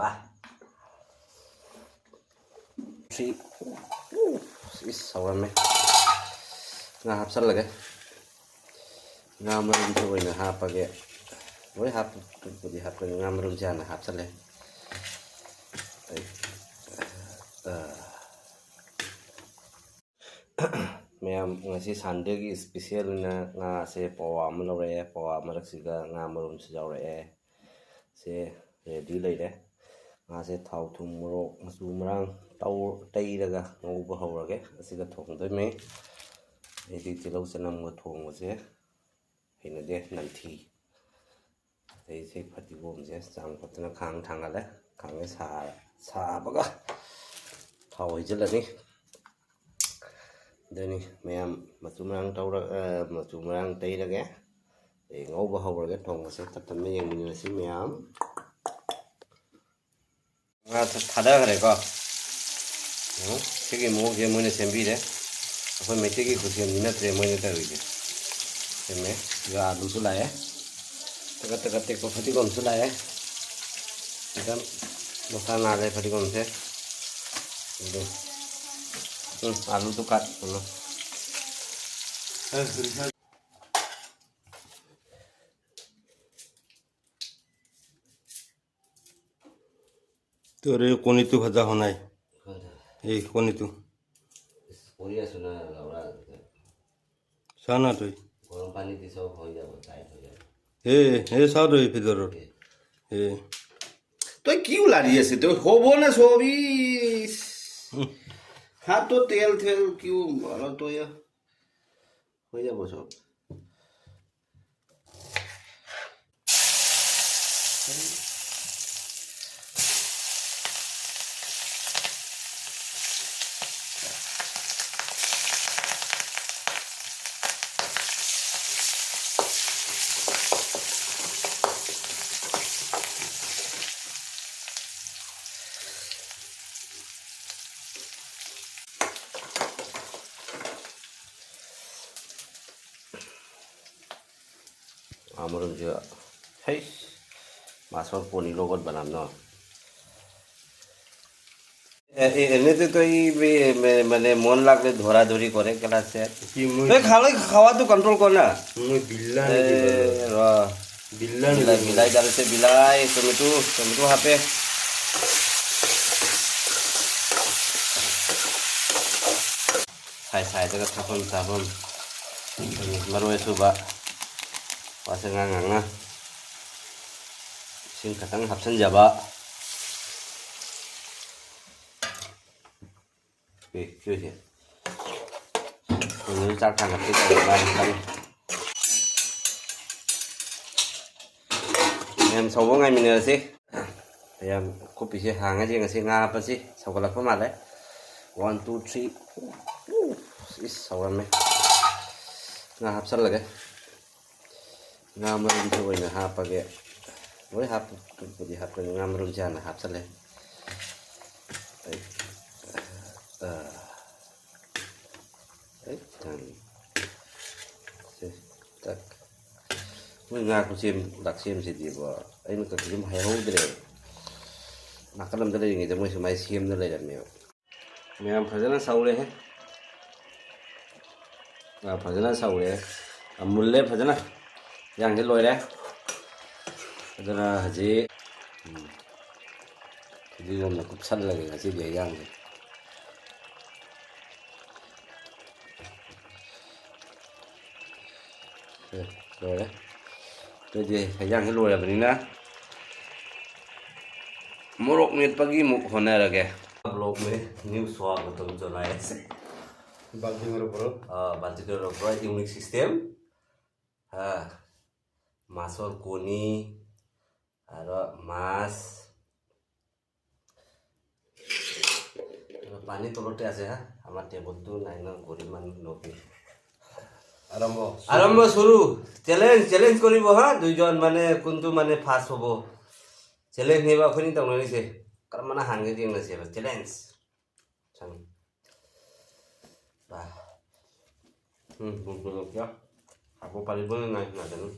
Wah. Si sauran me. Nga hapsal lagi. Nga marum tu ina hapage. Boleh hap pudi hap nga marum jana hapsal le. Mayam ngasi Sunday ki special na nga se pawa manore pawa maraksiga nga marum sejawre se ready leire nga se thau thum morok masu marang tau taidaga ngauba hawrage asiga thongdoi me edi tilau sanam ga thongse hinade nanthi ei se phatigom je chang patna khang thangale khange sa baga thau hijlani deni mayam matumrang taura matumrang tairage e ngauba hawrage thongse tatame yengni si mayam nga thada gare ko sigi mo ge moine sembi de apoi meti ki khushi ni na tre moine ta ri de me ga alu sulaye taka te ko phati kom sulaye एकदम मसाला आ जाए फटी कौन से आलू तो काट लो तो रे कोनी तू भजा होना है ये कोनी तू ओरिया सुना लावरा साना तो गरम पानी दी सब हो जाबो टाइट हो जाए हे सारो ये फिदर हे तो क्यों ला रही है से तो होबो ना सोबी हाँ तो तेल क्यों वाला तो या हो जाबो सब आमरम जो है मासर पोनी लोगत बनाम न एने तो ये मैंने मन लागले धरा धरी करे केला से ए खावा तो कंट्रोल करना बिल्ला बिलाई डाल से बिलाई टमेटो हापे साइ जगह थापन मरोय सुबा वासंगा सिं खतंग हापसन जाबा ए क्यों है ini car tangkap kita balik em sầu ngày mình gì em copy xe hàng cái gì cái xe nga apa sih sầu cái apa malah 1 2 3 is sầu này nga hapsal lagi nga marum tu ina hapage boleh hap pudi hap nga marum jana hapsal le tak nga ko sim dak sim si di ba ai no ka sim hay ho dire nakalam dale ngi de mo mai sim dale da me am phajana saule hai na phajana saule amulle phajana yang he loi re adana haji di gom na kup sal lage haji de yang rồi đấy cái gì phải giang cái lùi là bên này morok net pagi muk hona ra kya blog में new swap तो जो लाया से बाल्टी मेरे ऊपर बाल्टी के ऊपर unique system हाँ मासर कोनी और मास पानी तलते আছে হ্যাঁ আমার টেবল তো নাই না গরিমান নকি আরম্ভ শুরু চ্যালেঞ্জ করিব হ্যাঁ দুইজন মানে কোনটো মানে ফার্স্ট হবো চ্যালেঞ্জ নেবা খনি তো নইছে কারণ মানে হাঙ্গে দিন আছে চ্যালেঞ্জ চাং বা বুঝলো কি আপো পারিব না না জানো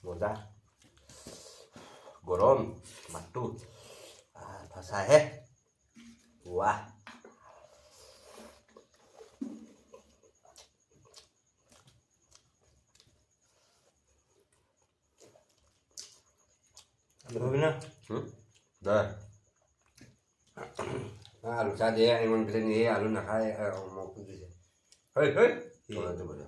মজা গৰম মাতটো ফচাহে ৱাহ Gimana? Dah. Alu saja yang mana bilang ni alu nak kaya mau pergi. Hei hei. Mana tu mana?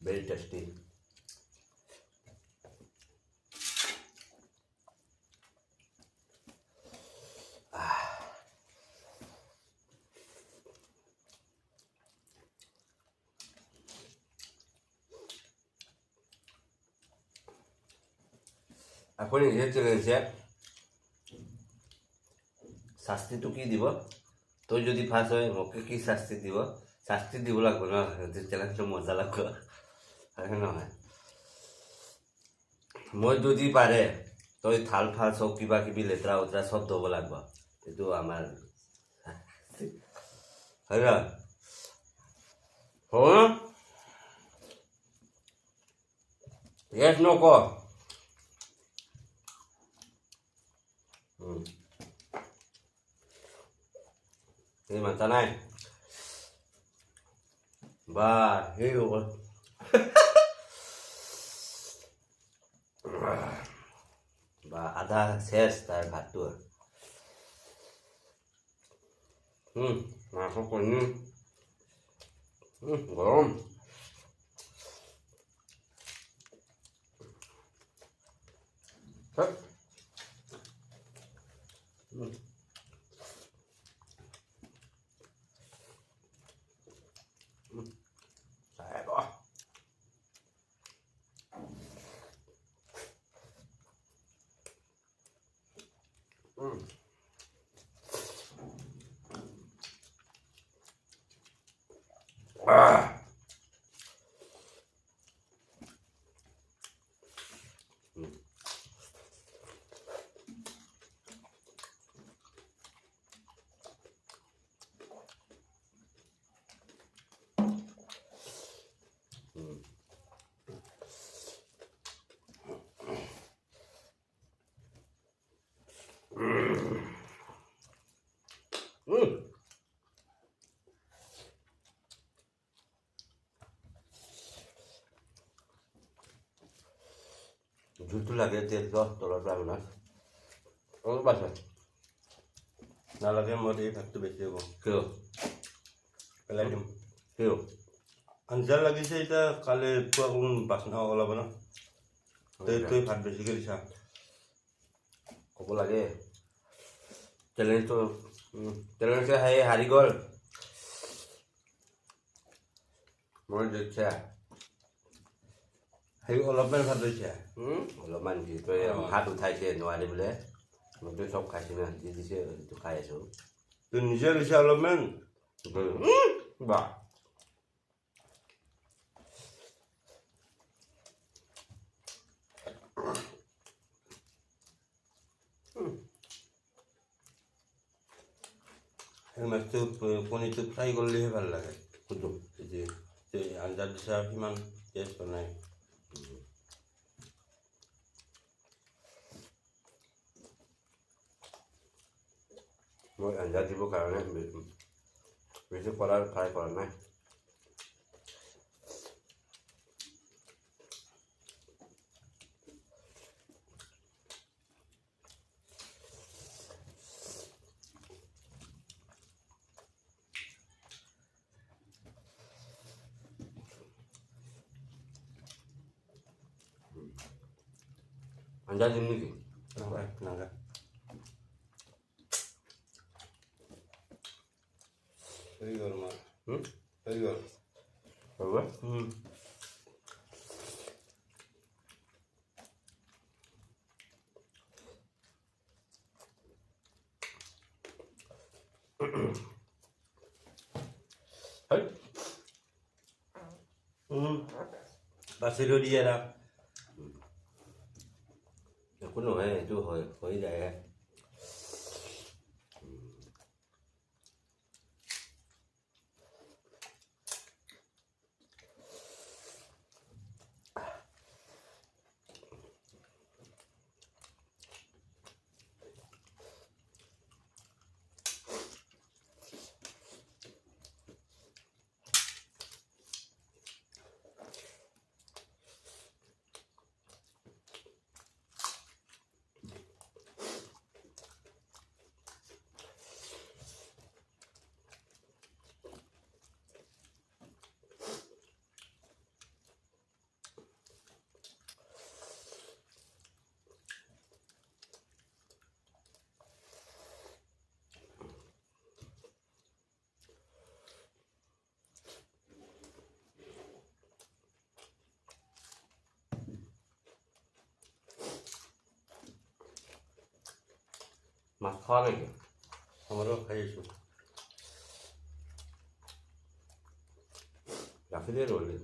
Very tasty. আপুনি নিজে চেলেঞ্জে শাস্তিটো কি দিব তই যদি ফাৰ্ষ্ট হয় মোক কি শাস্তি দিব শাস্তি দিব লাগিব ন চেলেঞ্জটো মজা লাগিব হয় নহয় মই যদি পাৰে তই থাল ফাল চব কিবা কিবি লেতেৰা উতৰা চব ধুব লাগিব এইটো আমাৰ হয় ন হয় yes no ko ini mata naik bah hiu bah ada ses tar batu masuk ini gom saya kok Jujur lagi tetes tolong pelan oh bahasa Nalagyan mo rin yung vegetable. kyo Palalim. kyo Anjal lagi siya ita kale po akong pas na wala ba na? Ito yung pat basically siya. kok lagi challenge to challenge से है हारी गोल मोर देखছে Hay অলপমান ভাত লৈছে। অলপমান দি তই হাত উঠাইছে নোৱাৰি বোলে মইতো চব খাইছো না দি দিছে এইটো খাই আছো তো নিজে লৈছে অলপমান। বাহ সেই মাছটো কণীটো ফ্ৰাই কৰিলেহে ভাল লাগে। কুটু যে আঞ্জা দিছা সিমান টেষ্ট নাই। মই আঞ্জা দিবৰ কাৰণে বেছি কৰাৰ ট্ৰাই কৰা নাই আঞ্জা দিম নেকি নাগা হৈ গ'ল মাৰ হৈ গ'ল হ'ব বাছিলো দিয়ে cũng nổi chú hồi hồi vậy mặt kho này kìa আমারও খাইয়েছো রাখি দিয়ে রোলে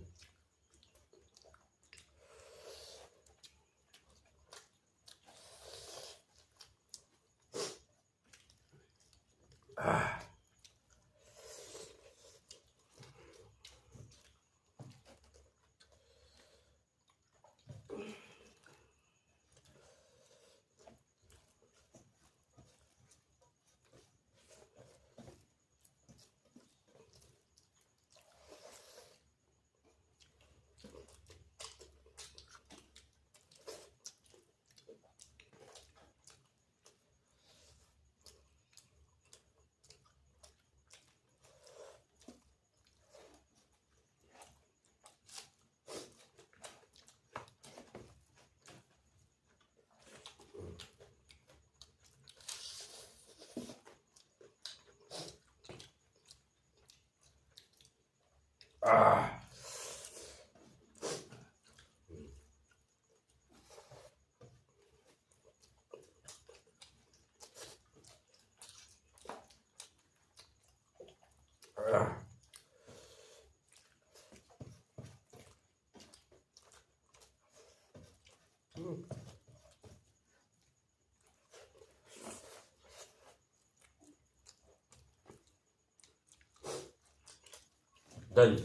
đây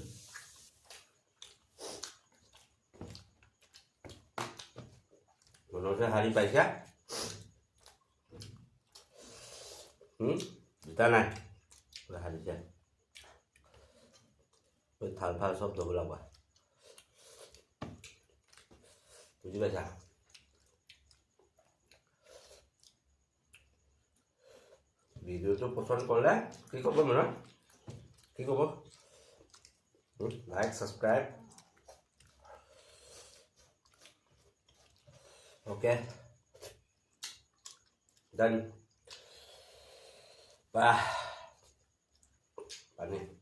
mà nó sẽ hai đi bài khác ta này là hai đi chơi bên thằng pha shop đồ lòng à বুঝি পাইছা ভিডিওটো পছন্দ করলে কি করবো মানে কি করবো like subscribe okay done ba bạn này